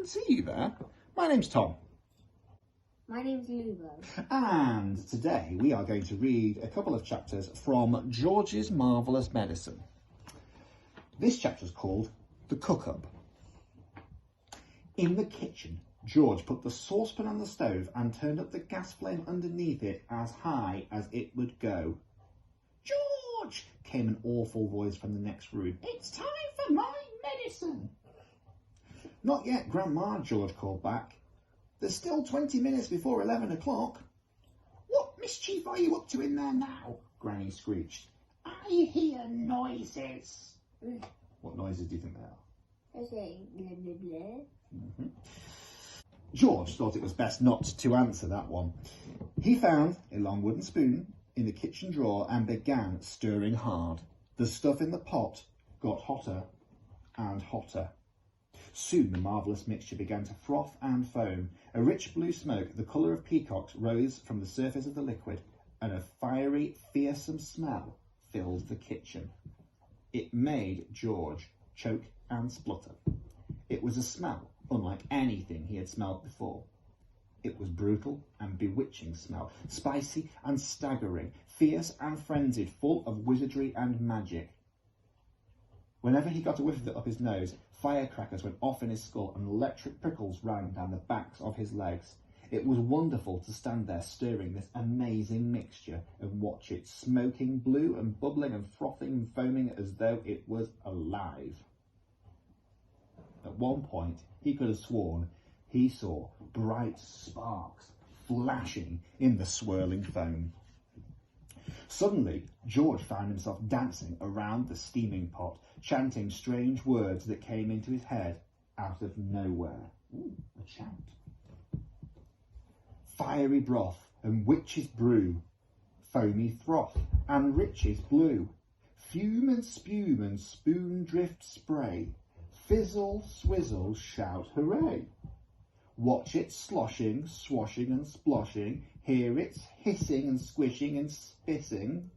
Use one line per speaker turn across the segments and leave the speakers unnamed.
couldn't see you there. My name's Tom.
My name's Lubo.
And today we are going to read a couple of chapters from George's Marvellous Medicine. This chapter is called The Cook-Up. In the kitchen, George put the saucepan on the stove and turned up the gas flame underneath it as high as it would go. "George!" came an awful voice from the next room. "It's time for my medicine." "Not yet, Grandma," George called back. "There's still 20 minutes before 11 o'clock. "What mischief are you up to in there now?" Granny screeched. "I hear noises." What noises do you think they are?
I say blah blah blah.
George thought it was best not to answer that one. He found a long wooden spoon in the kitchen drawer and began stirring hard. The stuff in the pot got hotter and hotter. Soon the marvellous mixture began to froth and foam. A rich blue smoke, the colour of peacocks, rose from the surface of the liquid, and a fiery, fearsome smell filled the kitchen. It made George choke and splutter. It was a smell unlike anything he had smelled before. It was brutal and bewitching smell, spicy and staggering, fierce and frenzied, full of wizardry and magic. Whenever he got a whiff of it up his nose, firecrackers went off in his skull and electric prickles ran down the backs of his legs. It was wonderful to stand there stirring this amazing mixture and watch it smoking blue and bubbling and frothing and foaming as though it was alive. At one point, he could have sworn he saw bright sparks flashing in the swirling foam. Suddenly, George found himself dancing around the steaming pot, chanting strange words that came into his head out of nowhere. Ooh, a chant. Fiery broth and witch's brew, foamy froth and riches blue, fume and spume and spoon drift spray, fizzle, swizzle, shout hooray. Watch it sloshing, swashing and sploshing, hear it hissing and squishing and spitting.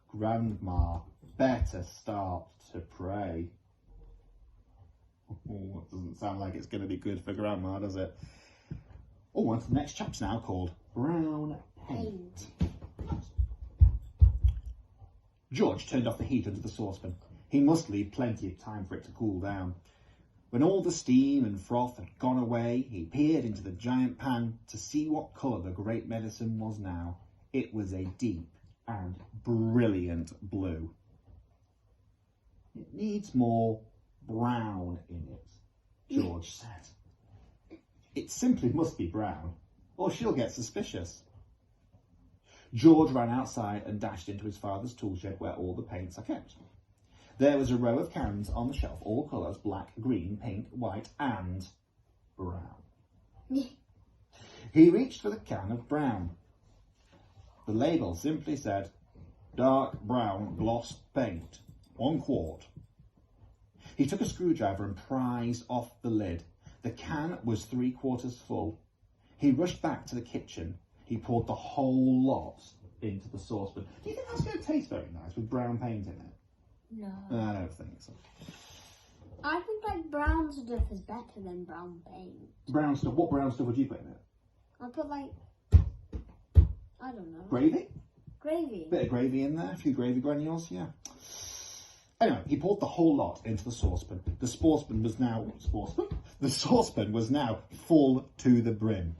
Grandma, better start to pray. Oh, that doesn't sound like it's going to be good for Grandma, does it? Oh, and the next chapter now called Brown Paint. George turned off the heat under the saucepan. He must leave plenty of time for it to cool down. When all the steam and froth had gone away, he peered into the giant pan to see what colour the great medicine was now. It was a deep and brilliant blue. "It needs more brown in it," George said. "It simply must be brown, or she'll get suspicious." George ran outside and dashed into his father's tool shed where all the paints are kept. There was a row of cans on the shelf, all colours, black, green, pink, white and brown. He reached for the can of brown. The label simply said, "Dark brown gloss paint, 1 quart. He took a screwdriver and prized off the lid. The can was 3/4 full. He rushed back to the kitchen. He poured the whole lot into the saucepan. Do you think that's going to taste very nice with brown paint in it?
No.
I don't think so.
I think like brown stuff is better than brown paint.
Brown stuff? What brown stuff would you put in it?
I put like, I don't know.
Gravy?
Gravy.
Bit of gravy in there, a few gravy granules, yeah. Anyway, he poured the whole lot into the saucepan. The saucepan was now full to the brim.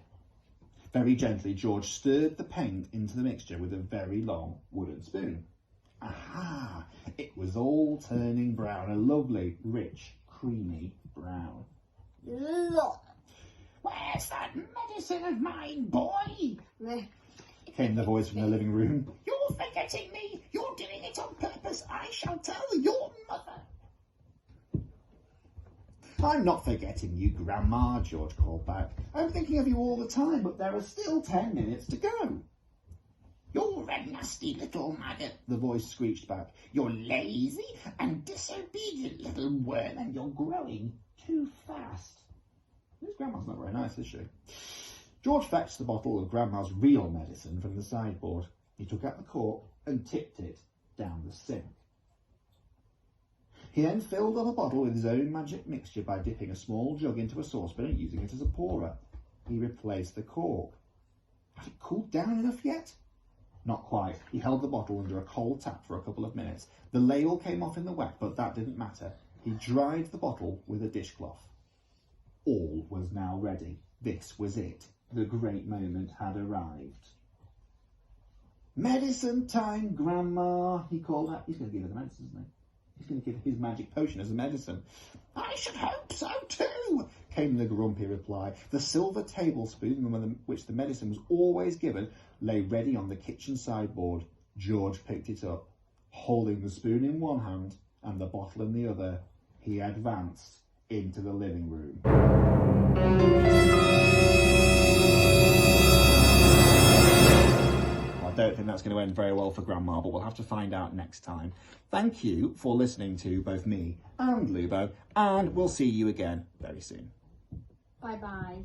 Very gently, George stirred the paint into the mixture with a very long wooden spoon. Aha! It was all turning brown, a lovely, rich, creamy brown.
Look.
"Where's that medicine of mine, boy?" came the voice from the living room. "You're forgetting me. You're doing it on purpose. I shall tell your mother." "I'm not forgetting you, Grandma," George called back. "I'm thinking of you all the time, but there are still 10 minutes to go." "You're a nasty little maggot," the voice screeched back. "You're lazy and disobedient little worm, and you're growing too fast." This Grandma's not very nice, is she? George fetched the bottle of Grandma's real medicine from the sideboard. He took out the cork and tipped it down the sink. He then filled up a bottle with his own magic mixture by dipping a small jug into a saucepan and using it as a pourer. He replaced the cork. Had it cooled down enough yet? Not quite. He held the bottle under a cold tap for a couple of minutes. The label came off in the wet, but that didn't matter. He dried the bottle with a dishcloth. All was now ready. This was it. The great moment had arrived. Medicine time, Grandma, he called out. He's going to give her the medicine, isn't he? He's going to give his magic potion as a medicine. I should hope so too, came the grumpy reply. The silver tablespoon, which the medicine was always given, lay ready on the kitchen sideboard. George picked it up. Holding the spoon in one hand and the bottle in the other, he advanced into the living room. I don't think that's going to end very well for Grandma, but we'll have to find out next time. Thank you for listening to both me and Lubo, and we'll see you again very soon.
Bye-bye.